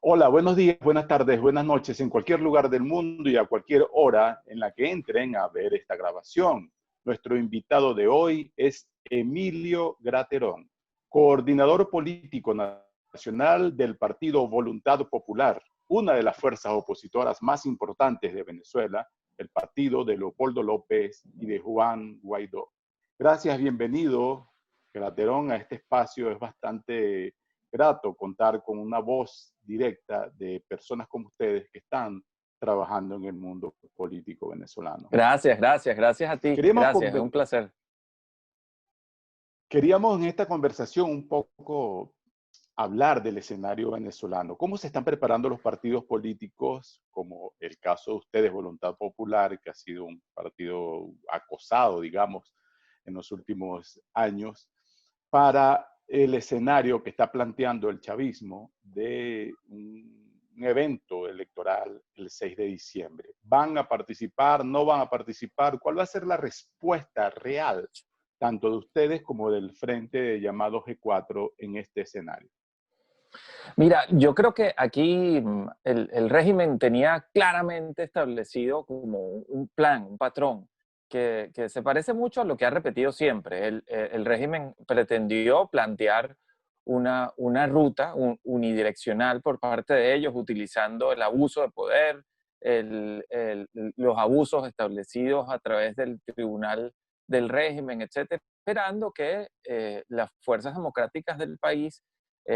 Hola, buenos días, buenas tardes, buenas noches, en cualquier lugar del mundo y a cualquier hora en la que entren a ver esta grabación. Nuestro invitado de hoy es Emilio Graterón, coordinador político nacional del Partido Voluntad Popular, una de las fuerzas opositoras más importantes de Venezuela, el partido de Leopoldo López y de Juan Guaidó. Gracias, bienvenido, Graterón, a este espacio. Es bastante grato contar con una voz directa de personas como ustedes que están trabajando en el mundo político venezolano. Gracias a ti. Queríamos, Gracias, es un placer. queríamos en esta conversación un poco hablar del escenario venezolano. ¿Cómo se están preparando los partidos políticos, como el caso de ustedes, Voluntad Popular, que ha sido un partido acosado, digamos, en los últimos años, para el escenario que está planteando el chavismo de un evento electoral el 6 de diciembre? ¿Van a participar? ¿No van a participar? ¿Cuál va a ser la respuesta real, tanto de ustedes como del frente llamado G4 en este escenario? Mira, yo creo que aquí el régimen tenía claramente establecido como un plan, un patrón, que se parece mucho a lo que ha repetido siempre. El régimen pretendió plantear una ruta unidireccional por parte de ellos, utilizando el abuso de poder, los abusos establecidos a través del tribunal del régimen, etcétera, esperando que las fuerzas democráticas del país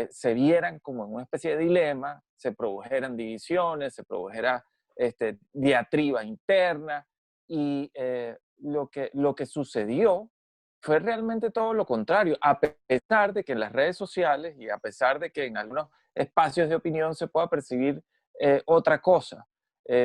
se vieran como en una especie de dilema, se produjeran divisiones, se produjera diatriba interna y lo que sucedió fue realmente todo lo contrario, a pesar de que en las redes sociales y a pesar de que en algunos espacios de opinión se pueda percibir otra cosa.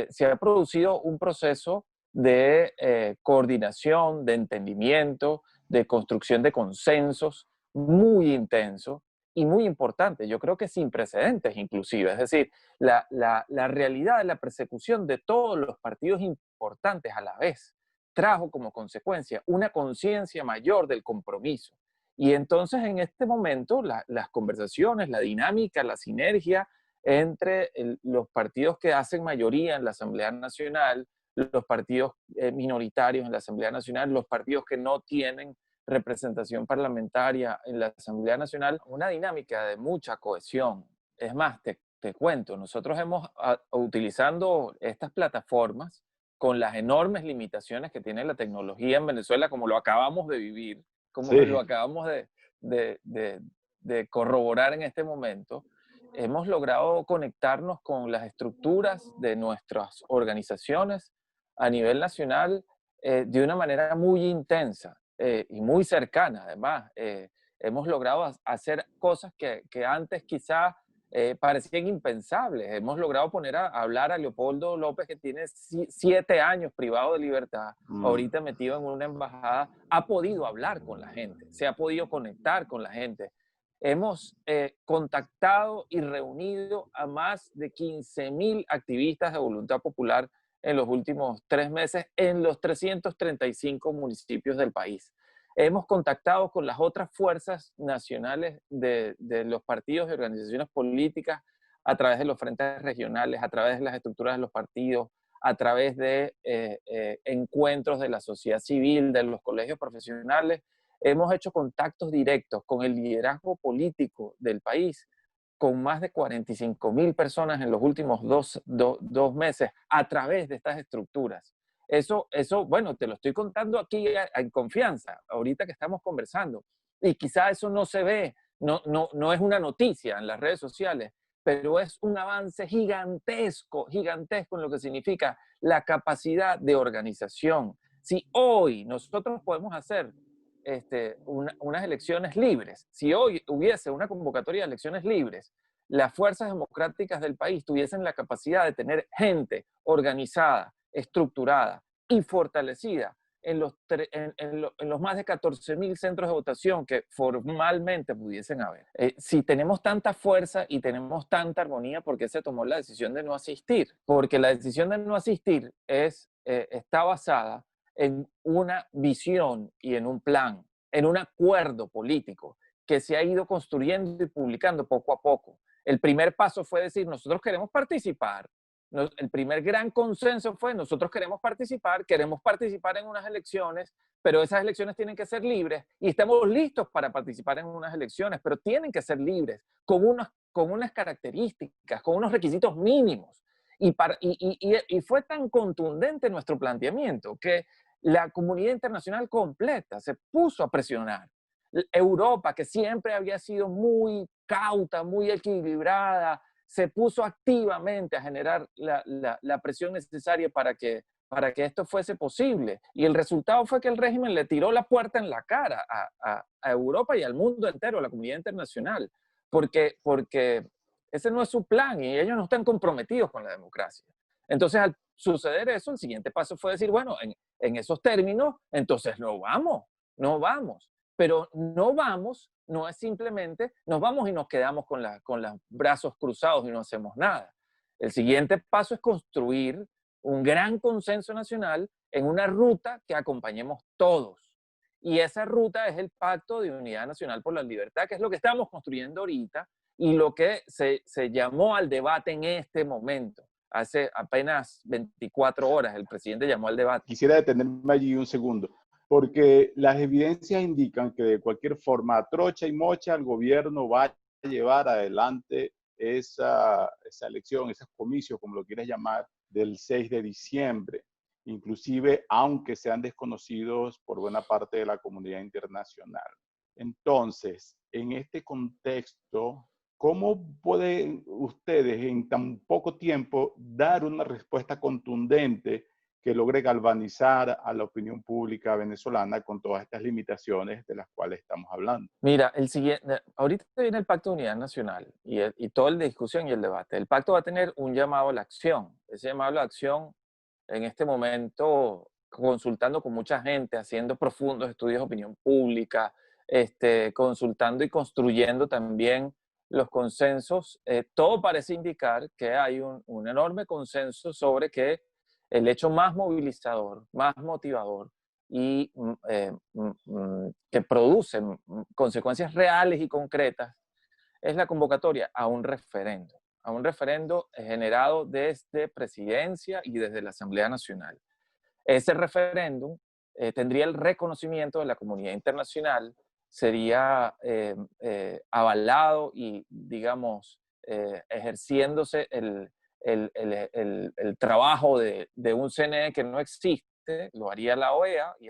Se ha producido un proceso de coordinación, de entendimiento, de construcción de consensos muy intenso y muy importante, yo creo que sin precedentes inclusive. Es decir, la realidad de la persecución de todos los partidos importantes a la vez trajo como consecuencia una conciencia mayor del compromiso. Y entonces en este momento las conversaciones, la dinámica, la sinergia entre los partidos que hacen mayoría en la Asamblea Nacional, los partidos minoritarios en la Asamblea Nacional, los partidos que no tienen representación parlamentaria en la Asamblea Nacional, una dinámica de mucha cohesión. Es más, te cuento, nosotros hemos, utilizando estas plataformas, con las enormes limitaciones que tiene la tecnología en Venezuela, como lo acabamos de vivir, como lo Sí. acabamos de, de, de corroborar en este momento, hemos logrado conectarnos con las estructuras de nuestras organizaciones a nivel nacional de una manera muy intensa y muy cercana, además. Hemos logrado hacer cosas que antes quizá parecían impensables. Hemos logrado poner a hablar a Leopoldo López, que tiene 7 años privado de libertad, ahorita metido en una embajada. Ha podido hablar con la gente, se ha podido conectar con la gente. Hemos contactado y reunido a más de 15.000 activistas de Voluntad Popular en los últimos 3 meses en los 335 municipios del país. Hemos contactado con las otras fuerzas nacionales de los partidos y organizaciones políticas a través de los frentes regionales, a través de las estructuras de los partidos, a través de encuentros de la sociedad civil, de los colegios profesionales. Hemos hecho contactos directos con el liderazgo político del país, con más de 45.000 personas en los últimos dos meses a través de estas estructuras. Eso, bueno, te lo estoy contando aquí en confianza, ahorita que estamos conversando. Y quizá eso no se ve, no es una noticia en las redes sociales, pero es un avance gigantesco, gigantesco en lo que significa la capacidad de organización. Si hoy nosotros podemos hacer unas elecciones libres, si hoy hubiese una convocatoria de elecciones libres, las fuerzas democráticas del país tuviesen la capacidad de tener gente organizada, estructurada y fortalecida en los más de 14.000 centros de votación que formalmente pudiesen haber. Si tenemos tanta fuerza y tenemos tanta armonía, ¿por qué se tomó la decisión de no asistir? Porque la decisión de no asistir está basada en una visión y en un plan, en un acuerdo político que se ha ido construyendo y publicando poco a poco. El primer paso fue decir, nosotros queremos participar. El primer gran consenso fue, nosotros queremos participar en unas elecciones, pero esas elecciones tienen que ser libres y estamos listos para participar en unas elecciones, pero tienen que ser libres, con unas características, con unos requisitos mínimos. Y fue tan contundente nuestro planteamiento que la comunidad internacional completa se puso a presionar. Europa, que siempre había sido muy cauta, muy equilibrada, se puso activamente a generar la presión necesaria para que esto fuese posible. Y el resultado fue que el régimen le tiró la puerta en la cara a Europa y al mundo entero, a la comunidad internacional, porque ese no es su plan y ellos no están comprometidos con la democracia. Entonces, al suceder eso, el siguiente paso fue decir, bueno, en esos términos, entonces no vamos. Pero no vamos, no es simplemente, nos vamos y nos quedamos con los brazos cruzados y no hacemos nada. El siguiente paso es construir un gran consenso nacional en una ruta que acompañemos todos. Y esa ruta es el Pacto de Unidad Nacional por la Libertad, que es lo que estamos construyendo ahorita y lo que se llamó al debate en este momento. Hace apenas 24 horas el presidente llamó al debate. Quisiera detenerme allí un segundo, porque las evidencias indican que de cualquier forma, a trocha y mocha, el gobierno va a llevar adelante esa elección, esos comicios, como lo quieras llamar, del 6 de diciembre, inclusive aunque sean desconocidos por buena parte de la comunidad internacional. Entonces, en este contexto, ¿cómo pueden ustedes en tan poco tiempo dar una respuesta contundente que logre galvanizar a la opinión pública venezolana con todas estas limitaciones de las cuales estamos hablando? Mira, ahorita viene el Pacto de Unidad Nacional y toda la discusión y el debate. El pacto va a tener un llamado a la acción. Ese llamado a la acción, en este momento, consultando con mucha gente, haciendo profundos estudios de opinión pública, consultando y construyendo también los consensos, todo parece indicar que hay un enorme consenso sobre que el hecho más movilizador, más motivador y que produce consecuencias reales y concretas es la convocatoria a un referendo generado desde Presidencia y desde la Asamblea Nacional. Ese referéndum tendría el reconocimiento de la comunidad internacional, sería avalado y, digamos, ejerciéndose el trabajo de un CNE que no existe, lo haría la OEA y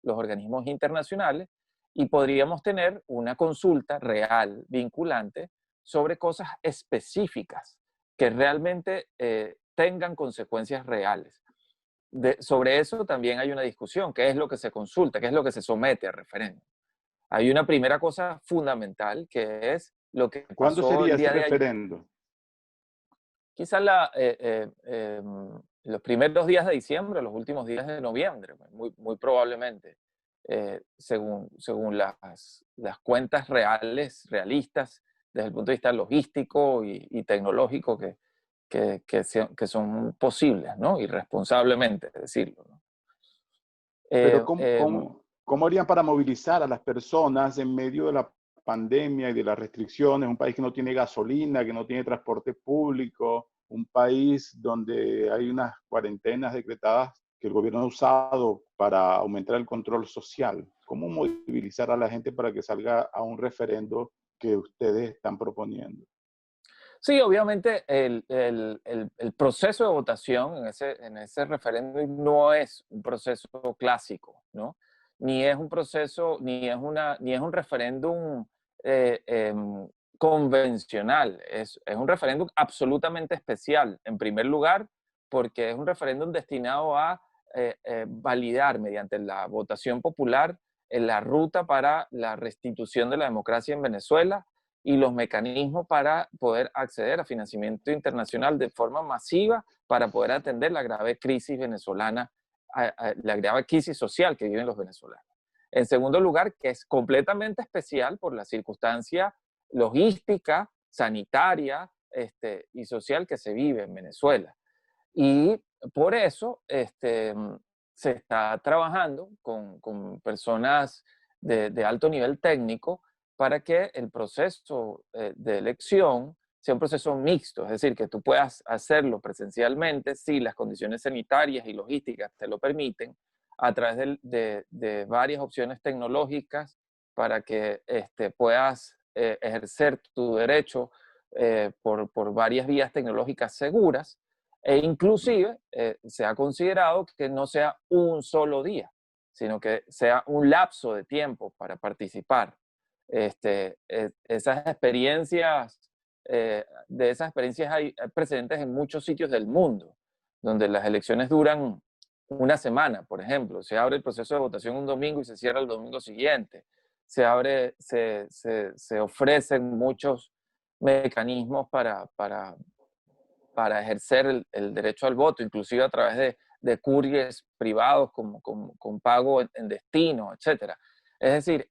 los organismos internacionales, y podríamos tener una consulta real, vinculante, sobre cosas específicas que realmente tengan consecuencias reales. Sobre eso también hay una discusión, qué es lo que se consulta, qué es lo que se somete a referéndum. Hay una primera cosa fundamental que es lo que ¿Cuándo pasó sería el ese día de ayer. referendo? Quizás los primeros días de diciembre, los últimos días de noviembre, muy probablemente, según las cuentas realistas, desde el punto de vista logístico y tecnológico que son posibles, ¿no? Irresponsablemente decirlo, ¿no? Pero ¿cómo harían para movilizar a las personas en medio de la pandemia y de las restricciones? Un país que no tiene gasolina, que no tiene transporte público, un país donde hay unas cuarentenas decretadas que el gobierno ha usado para aumentar el control social. ¿Cómo movilizar a la gente para que salga a un referendo que ustedes están proponiendo? Sí, obviamente el proceso de votación en ese referéndum no es un proceso clásico, ¿no? Ni es un proceso, ni es un referéndum convencional. Es un referéndum absolutamente especial. En primer lugar, porque es un referéndum destinado a validar mediante la votación popular la ruta para la restitución de la democracia en Venezuela y los mecanismos para poder acceder a financiamiento internacional de forma masiva para poder atender la grave crisis venezolana, la grave crisis social que viven los venezolanos. En segundo lugar, que es completamente especial por la circunstancia logística, sanitaria y social que se vive en Venezuela. Y por eso se está trabajando con personas de alto nivel técnico para que el proceso de elección sea un proceso mixto, es decir, que tú puedas hacerlo presencialmente si las condiciones sanitarias y logísticas te lo permiten, a través de varias opciones tecnológicas para que puedas ejercer tu derecho por varias vías tecnológicas seguras, e inclusive se ha considerado que no sea un solo día, sino que sea un lapso de tiempo para participar. Esas experiencias, de esas experiencias hay precedentes en muchos sitios del mundo, donde las elecciones duran una semana, por ejemplo. Se abre el proceso de votación un domingo y se cierra el domingo siguiente. Se ofrecen muchos mecanismos para ejercer el derecho al voto, inclusive a través de couriers privados con pago en destino, etc. Es decir,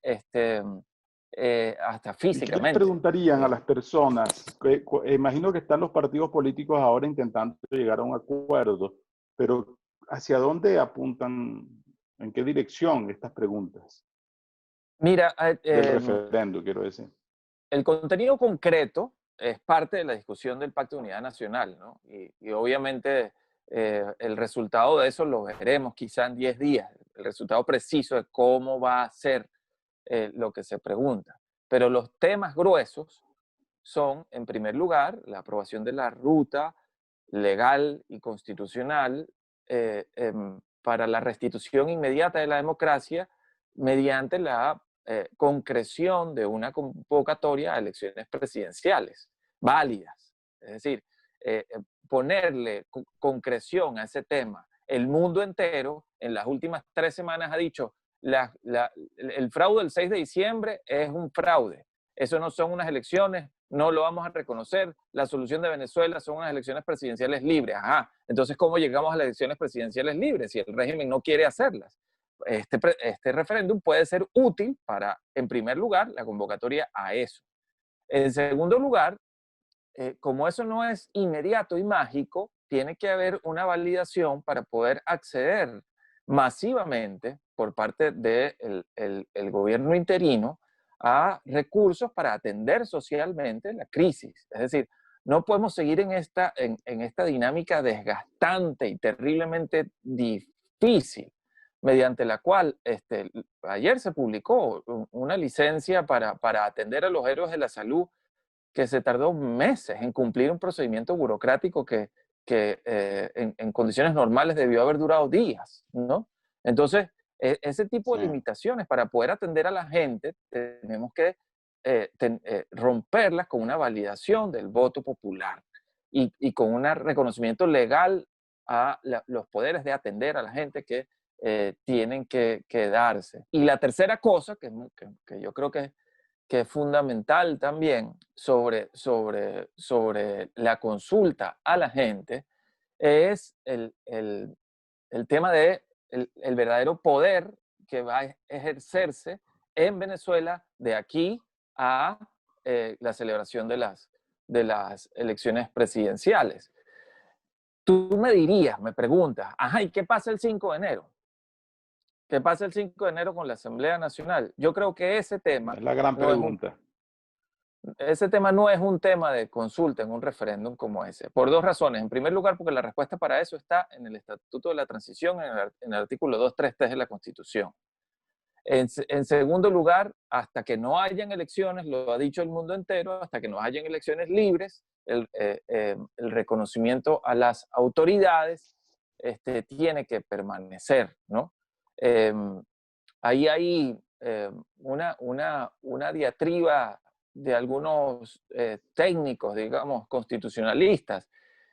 hasta ¿Y qué les físicamente. preguntarían a las personas? Imagino que están los partidos políticos ahora intentando llegar a un acuerdo, pero ¿hacia dónde apuntan? ¿En qué dirección estas preguntas? Mira, Del referendo, quiero decir. el contenido concreto es parte de la discusión del Pacto de Unidad Nacional, ¿no? Y obviamente el resultado de eso lo veremos quizá en 10 días, el resultado preciso de cómo va a ser lo que se pregunta. Pero los temas gruesos son, en primer lugar, la aprobación de la ruta legal y constitucional para la restitución inmediata de la democracia mediante la concreción de una convocatoria a elecciones presidenciales válidas. Es decir, ponerle concreción a ese tema. El mundo entero en las últimas 3 semanas ha dicho, el fraude del 6 de diciembre es un fraude. Eso no son unas elecciones, no lo vamos a reconocer. La solución de Venezuela son unas elecciones presidenciales libres. Ajá, entonces, ¿cómo llegamos a las elecciones presidenciales libres si el régimen no quiere hacerlas? Este referéndum puede ser útil para, en primer lugar, la convocatoria a eso. En segundo lugar, como eso no es inmediato y mágico, tiene que haber una validación para poder acceder masivamente por parte del el gobierno interino a recursos para atender socialmente la crisis. Es decir, no podemos seguir en esta dinámica desgastante y terriblemente difícil, mediante la cual ayer se publicó una licencia para atender a los héroes de la salud que se tardó meses en cumplir un procedimiento burocrático que en condiciones normales debió haber durado días, ¿no? Entonces, ese tipo Sí. de limitaciones para poder atender a la gente, tenemos que romperlas con una validación del voto popular y con un reconocimiento legal a los poderes de atender a la gente que tienen que darse. Y la tercera cosa, que yo creo que es fundamental también sobre la consulta a la gente, es el tema de el verdadero poder que va a ejercerse en Venezuela de aquí a la celebración de las elecciones presidenciales. Tú me dirías, me preguntas, ajá, ¿y qué pasa el 5 de enero? ¿Qué pasa el 5 de enero con la Asamblea Nacional? Yo creo que Es la gran no es un pregunta. ese tema no es un tema de consulta en un referéndum como ese, por dos razones. En primer lugar, porque la respuesta para eso está en el Estatuto de la Transición, en el artículo 233 de la Constitución. En segundo lugar, hasta que no hayan elecciones, lo ha dicho el mundo entero, hasta que no hayan elecciones libres, el reconocimiento a las autoridades tiene que permanecer, ¿no? Eh, Ahí hay una diatriba de algunos técnicos, digamos, constitucionalistas.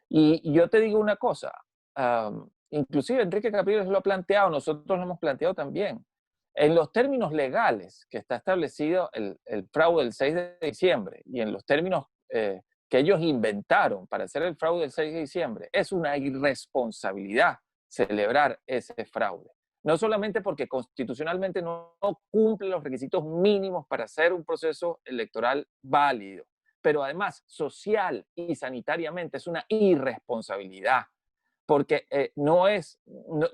Y yo te digo una cosa, inclusive Enrique Capriles lo ha planteado, nosotros lo hemos planteado también. En los términos legales que está establecido el fraude del 6 de diciembre y en los términos que ellos inventaron para hacer el fraude del 6 de diciembre, es una irresponsabilidad celebrar ese fraude. No solamente porque constitucionalmente no cumple los requisitos mínimos para hacer un proceso electoral válido, pero además social y sanitariamente es una irresponsabilidad, porque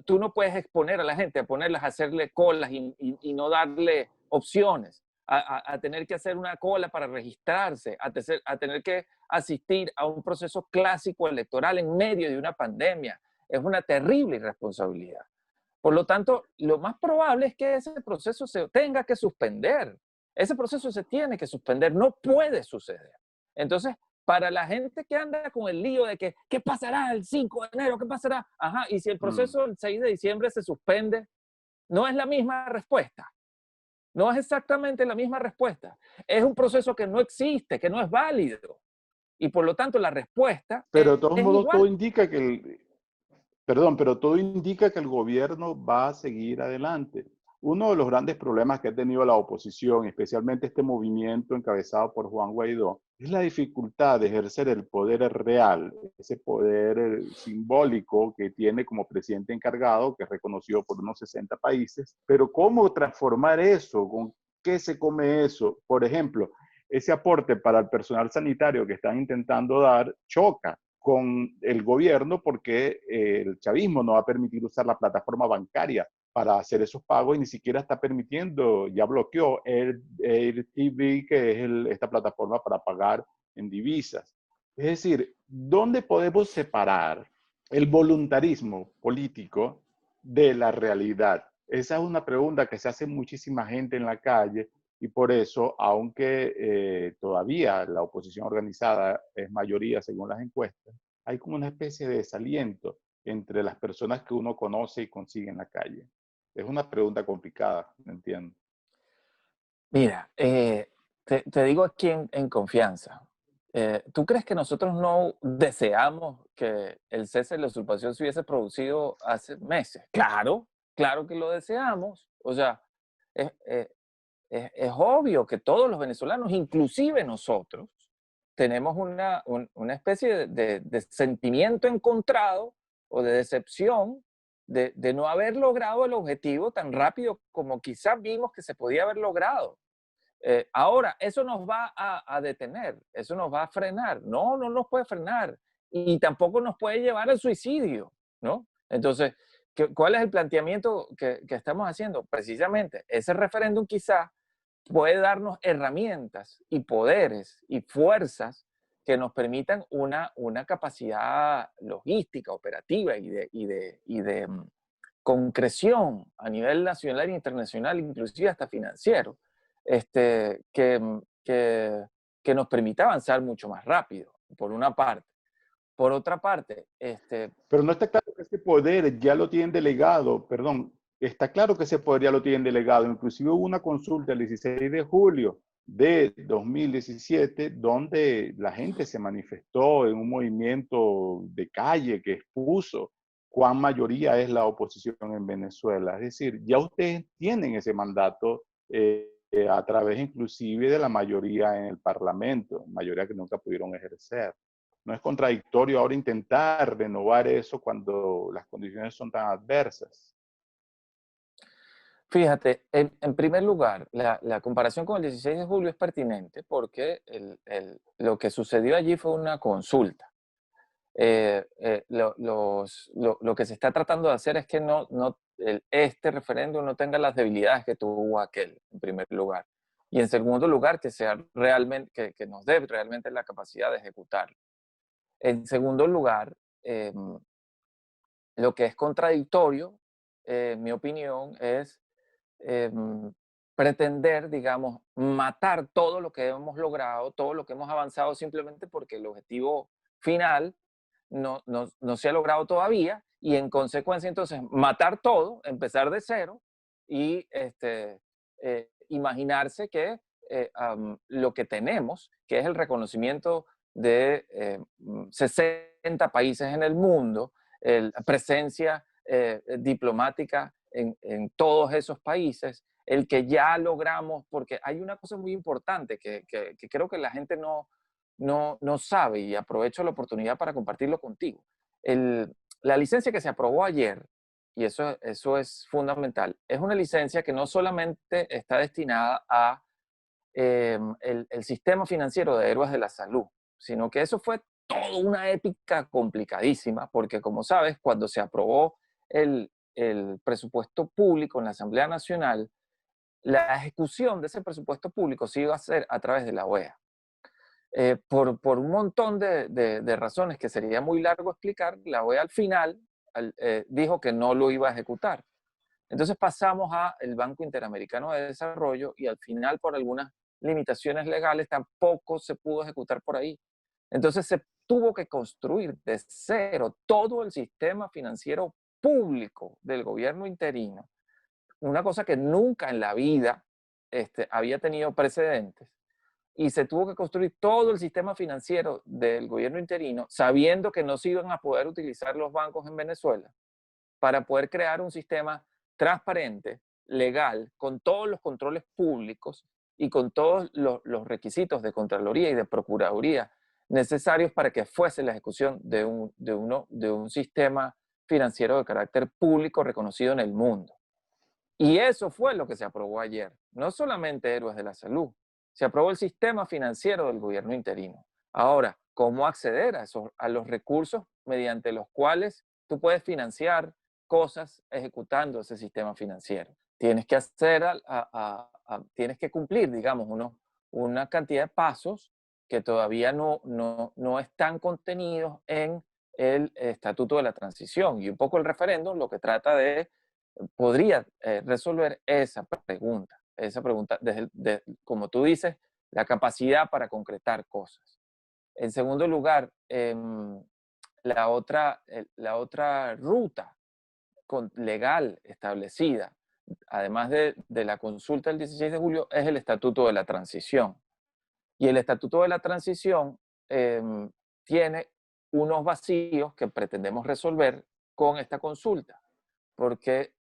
tú no puedes exponer a la gente a ponerlas a hacerle colas y no darle opciones a tener que hacer una cola para registrarse, a tener que asistir a un proceso clásico electoral en medio de una pandemia. Es una terrible irresponsabilidad. Por lo tanto, lo más probable es que ese proceso se tenga que suspender. Ese proceso se tiene que suspender, no puede suceder. Entonces, para la gente que anda con el lío de que, ¿qué pasará el 5 de enero? ¿Qué pasará? Ajá, y si el Mm. proceso el 6 de diciembre se suspende, no es la misma respuesta. No es exactamente la misma respuesta. Es un proceso que no existe, que no es válido. Y por lo tanto, la respuesta Pero de todos es modos, todo igual. indica que perdón, pero todo indica que el gobierno va a seguir adelante. Uno de los grandes problemas que ha tenido la oposición, especialmente este movimiento encabezado por Juan Guaidó, es la dificultad de ejercer el poder real, ese poder simbólico que tiene como presidente encargado, que es reconocido por unos 60 países. Pero ¿cómo transformar eso? ¿Con qué se come eso? Por ejemplo, ese aporte para el personal sanitario que están intentando dar choca con el gobierno porque el chavismo no va a permitir usar la plataforma bancaria para hacer esos pagos y ni siquiera está permitiendo, ya bloqueó Air TV, que es esta plataforma para pagar en divisas. Es decir, ¿dónde podemos separar el voluntarismo político de la realidad? Esa es una pregunta que se hace muchísima gente en la calle y por eso, aunque todavía la oposición organizada es mayoría según las encuestas, hay como una especie de desaliento entre las personas que uno conoce y consigue en la calle. Es una pregunta complicada, ¿me entiendo? Mira, te digo aquí en confianza. ¿Tú crees que nosotros no deseamos que el cese de la usurpación se hubiese producido hace meses? Claro, claro que lo deseamos. O sea, es, es obvio que todos los venezolanos, inclusive nosotros, tenemos una especie de sentimiento encontrado o de decepción de no haber logrado el objetivo tan rápido como quizás vimos que se podía haber logrado. Ahora, eso nos va a detener, eso nos va a frenar. No, no nos puede frenar y tampoco nos puede llevar al suicidio, ¿no? Entonces, ¿cuál es el planteamiento que estamos haciendo? Precisamente, ese referéndum quizá puede darnos herramientas y poderes y fuerzas que nos permitan una capacidad logística, operativa y de concreción a nivel nacional e internacional, inclusive hasta financiero, este, que nos permita avanzar mucho más rápido, por una parte. Por otra parte, Pero no está claro que ese poder ya lo tienen delegado, perdón, está claro que ese poder ya lo tienen delegado. Inclusive hubo una consulta el 16 de julio de 2017 donde la gente se manifestó en un movimiento de calle que expuso cuán mayoría es la oposición en Venezuela. Es decir, ya ustedes tienen ese mandato a través inclusive de la mayoría en el Parlamento, mayoría que nunca pudieron ejercer. No es contradictorio ahora intentar renovar eso cuando las condiciones son tan adversas. fíjate, en primer lugar, la comparación con el 16 de julio es pertinente porque lo que sucedió allí fue una consulta. Lo que se está tratando de hacer es que este referéndum no tenga las debilidades que tuvo aquel, en primer lugar. Y en segundo lugar, que sea realmente, que nos dé realmente la capacidad de ejecutarlo. En segundo lugar, lo que es contradictorio, en mi opinión, es pretender, digamos, matar todo lo que hemos logrado, todo lo que hemos avanzado simplemente porque el objetivo final no se ha logrado todavía y en consecuencia entonces matar todo, empezar de cero y imaginarse que lo que tenemos, que es el reconocimiento de 60 países en el mundo, la presencia diplomática en todos esos países, el que ya logramos, porque hay una cosa muy importante que creo que la gente no sabe y aprovecho la oportunidad para compartirlo contigo. La licencia que se aprobó ayer, y eso es fundamental, es una licencia que no solamente está destinada a el sistema financiero de héroes de la salud, sino que eso fue toda una épica complicadísima, porque como sabes, cuando se aprobó el presupuesto público en la Asamblea Nacional, la ejecución de ese presupuesto público se iba a hacer a través de la OEA. Por un montón de razones que sería muy largo explicar, la OEA al final dijo que no lo iba a ejecutar. Entonces pasamos al Banco Interamericano de Desarrollo y al final, por algunas limitaciones legales, tampoco se pudo ejecutar por ahí. Entonces se tuvo que construir de cero todo el sistema financiero público del gobierno interino, una cosa que nunca en la vida había tenido precedentes, y se tuvo que construir todo el sistema financiero del gobierno interino sabiendo que no se iban a poder utilizar los bancos en Venezuela para poder crear un sistema transparente, legal, con todos los controles públicos y con todos los requisitos de Contraloría y de Procuraduría necesarios para que fuese la ejecución de un sistema financiero de carácter público reconocido en el mundo. Y eso fue lo que se aprobó ayer. No solamente Héroes de la Salud, se aprobó el sistema financiero del gobierno interino. Ahora, ¿cómo acceder a los recursos mediante los cuales tú puedes financiar cosas ejecutando ese sistema financiero? Tienes que tienes que cumplir, digamos, una cantidad de pasos que todavía no están contenidos en el Estatuto de la Transición. Y un poco el referéndum lo que trata de podría resolver esa pregunta como tú dices, la capacidad para concretar cosas. En segundo lugar, la otra ruta legal establecida, además de la consulta del 16 de julio, es el Estatuto de la Transición. Y el Estatuto de la Transición tiene unos vacíos que pretendemos resolver con esta consulta, porque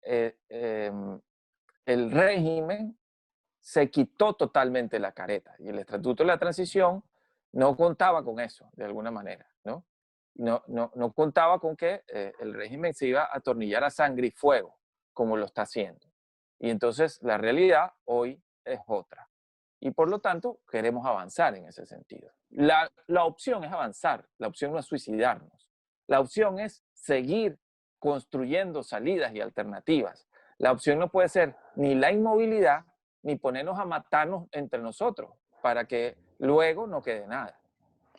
el régimen se quitó totalmente la careta y el Estatuto de la Transición no contaba con eso, de alguna manera, ¿no? No contaba con que el régimen se iba a atornillar a sangre y fuego, como lo está haciendo. Y entonces la realidad hoy es otra. Y por lo tanto, queremos avanzar en ese sentido. La opción es avanzar, la opción no es suicidarnos. La opción es seguir construyendo salidas y alternativas. La opción no puede ser ni la inmovilidad, ni ponernos a matarnos entre nosotros, para que luego no quede nada.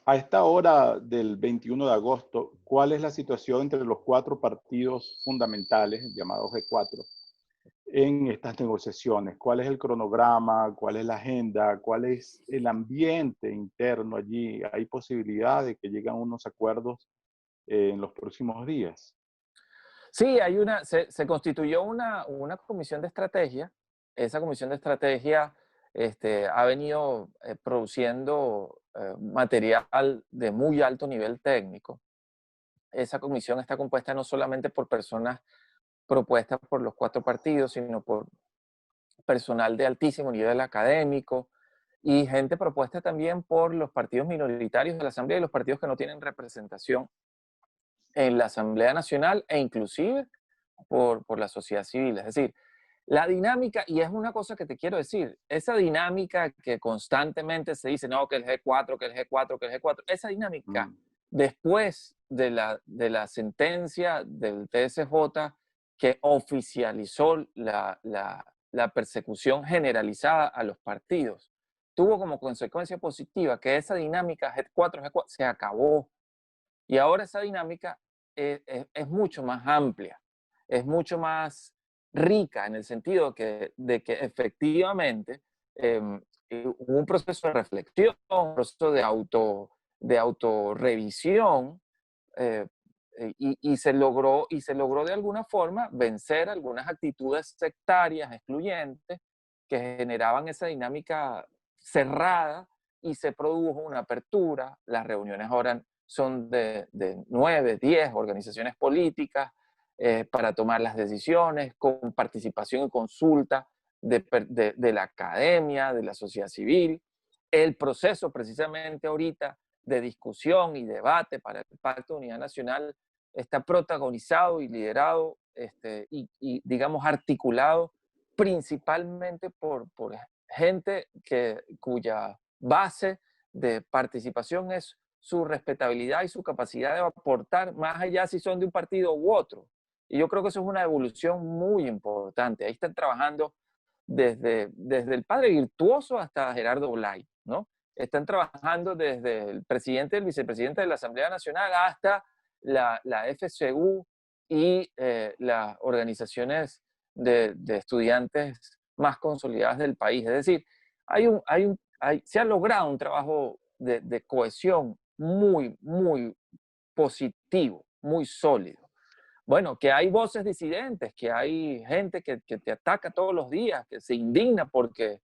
A esta hora del 21 de agosto, ¿cuál es la situación entre los cuatro partidos fundamentales, llamados G4, en estas negociaciones? ¿Cuál es el cronograma? ¿Cuál es la agenda? ¿Cuál es el ambiente interno allí? ¿Hay posibilidad de que lleguen unos acuerdos en los próximos días? Sí, se constituyó una comisión de estrategia. Esa comisión de estrategia ha venido produciendo material de muy alto nivel técnico. Esa comisión está compuesta no solamente por personas propuestas por los cuatro partidos, sino por personal de altísimo nivel académico y gente propuesta también por los partidos minoritarios de la Asamblea y los partidos que no tienen representación en la Asamblea Nacional e inclusive por la sociedad civil. Es decir, la dinámica, y es una cosa que te quiero decir, esa dinámica que constantemente se dice, no, que el G4, que el G4, que el G4, esa dinámica, Mm. después de la sentencia del TSJ que oficializó la persecución generalizada a los partidos, tuvo como consecuencia positiva que esa dinámica G4, G4 se acabó. Y ahora esa dinámica es mucho más amplia, es mucho más rica en el sentido de que efectivamente hubo un proceso de reflexión, un proceso de autorrevisión, eh, y se logró de alguna forma vencer algunas actitudes sectarias, excluyentes, que generaban esa dinámica cerrada y se produjo una apertura. Las reuniones ahora son de 9, 10 organizaciones políticas para tomar las decisiones, con participación y consulta de la academia, de la sociedad civil. El proceso precisamente ahorita de discusión y debate para el Pacto de Unidad Nacional está protagonizado y liderado y digamos, articulado principalmente por gente cuya base de participación es su respetabilidad y su capacidad de aportar, más allá si son de un partido u otro. Y yo creo que eso es una evolución muy importante. Ahí están trabajando desde el padre Virtuoso hasta Gerardo Blay, ¿no? Están trabajando desde el presidente, el vicepresidente de la Asamblea Nacional hasta la FCU y las organizaciones de estudiantes más consolidadas del país. Es decir, se ha logrado un trabajo de cohesión muy positivo, muy sólido. Bueno, que hay voces disidentes, que hay gente que te ataca todos los días, que se indigna porque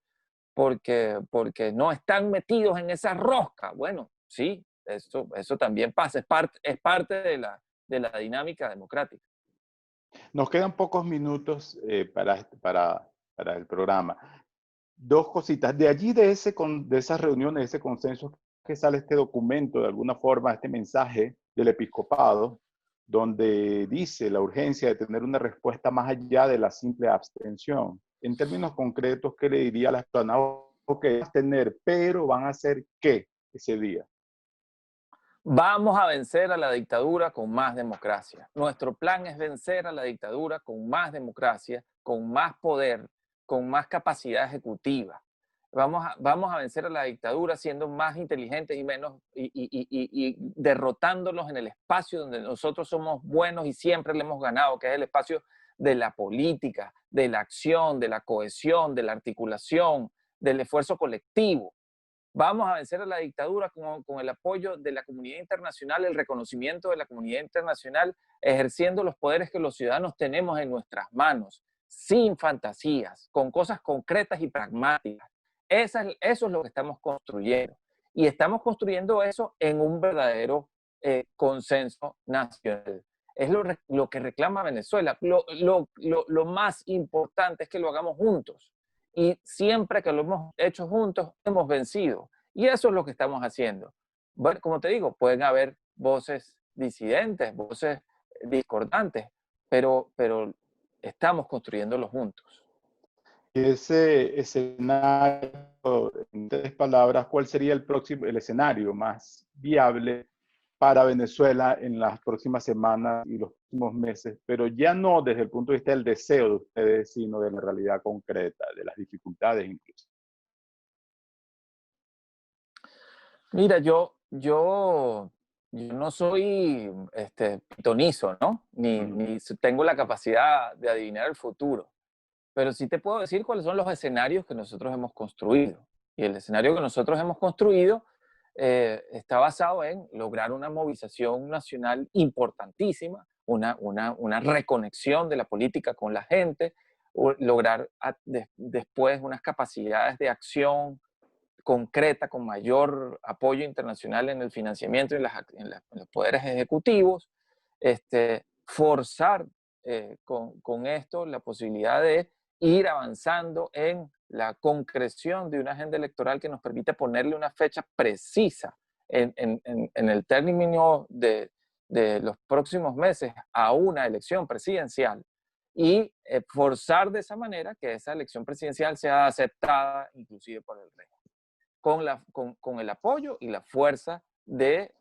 no están metidos en esa rosca. Bueno, sí, eso también pasa, es parte de la dinámica democrática. Nos quedan pocos minutos para el programa. Dos cositas. De allí, de esas reuniones, de ese consenso, que sale este documento, de alguna forma, este mensaje del episcopado, donde dice la urgencia de tener una respuesta más allá de la simple abstención. En términos concretos, ¿qué le diría a las personas? Ok, tener, pero van a hacer qué ese día? Vamos a vencer a la dictadura con más democracia. Nuestro plan es vencer a la dictadura con más democracia, con más poder, con más capacidad ejecutiva. Vamos a vencer a la dictadura siendo más inteligentes y menos y derrotándolos en el espacio donde nosotros somos buenos y siempre le hemos ganado, que es el espacio de la política, de la acción, de la cohesión, de la articulación, del esfuerzo colectivo. Vamos a vencer a la dictadura con el apoyo de la comunidad internacional, el reconocimiento de la comunidad internacional, ejerciendo los poderes que los ciudadanos tenemos en nuestras manos, sin fantasías, con cosas concretas y pragmáticas. Eso es lo que estamos construyendo. Y estamos construyendo eso en un verdadero consenso nacional. Es lo que reclama Venezuela. Lo más importante es que lo hagamos juntos. Y siempre que lo hemos hecho juntos, hemos vencido. Y eso es lo que estamos haciendo. Bueno, como te digo, pueden haber voces disidentes, voces discordantes, pero estamos construyéndolo juntos. Ese escenario, en 3 palabras, ¿cuál sería el escenario más viable para Venezuela en las próximas semanas y los próximos meses? Pero ya no desde el punto de vista del deseo de ustedes, sino de la realidad concreta, de las dificultades incluso. Mira, yo no soy pitonizo, ¿no? Ni tengo la capacidad de adivinar el futuro. Pero sí te puedo decir cuáles son los escenarios que nosotros hemos construido. Y el escenario que nosotros hemos construido está basado en lograr una movilización nacional importantísima, una reconexión de la política con la gente, lograr después unas capacidades de acción concreta, con mayor apoyo internacional en el financiamiento y en los poderes ejecutivos, forzar con esto la posibilidad de ir avanzando en la concreción de una agenda electoral que nos permite ponerle una fecha precisa en el término de los próximos meses a una elección presidencial y forzar de esa manera que esa elección presidencial sea aceptada inclusive por el régimen con el apoyo y la fuerza de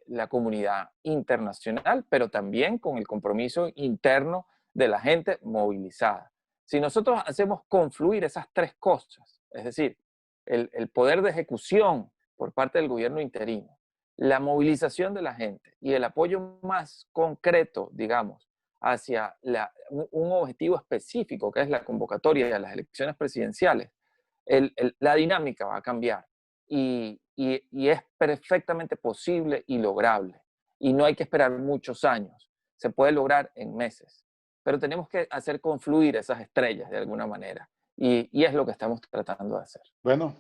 la comunidad internacional, pero también con el compromiso interno de la gente movilizada. Si nosotros hacemos confluir esas tres cosas, es decir, el poder de ejecución por parte del gobierno interino, la movilización de la gente y el apoyo más concreto, digamos, hacia un objetivo específico, que es la convocatoria de las elecciones presidenciales, la dinámica va a cambiar y es perfectamente posible y lograble. Y no hay que esperar muchos años, se puede lograr en meses. Pero tenemos que hacer confluir esas estrellas de alguna manera y es lo que estamos tratando de hacer. Bueno,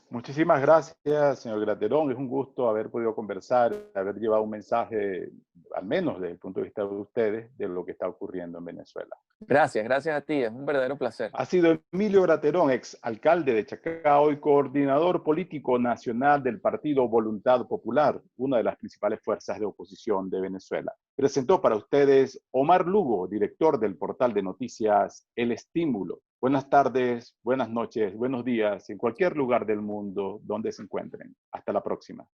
muchísimas gracias, señor Graterón. Es un gusto haber podido conversar, haber llevado un mensaje, al menos desde el punto de vista de ustedes, de lo que está ocurriendo en Venezuela. Gracias a ti, es un verdadero placer. Ha sido Emilio Graterón, ex alcalde de Chacao y coordinador político nacional del partido Voluntad Popular, una de las principales fuerzas de oposición de Venezuela. Presentó para ustedes Omar Lugo, director del portal de noticias El Estímulo. Buenas tardes, buenas noches, buenos días, en cualquier lugar del mundo donde se encuentren. Hasta la próxima.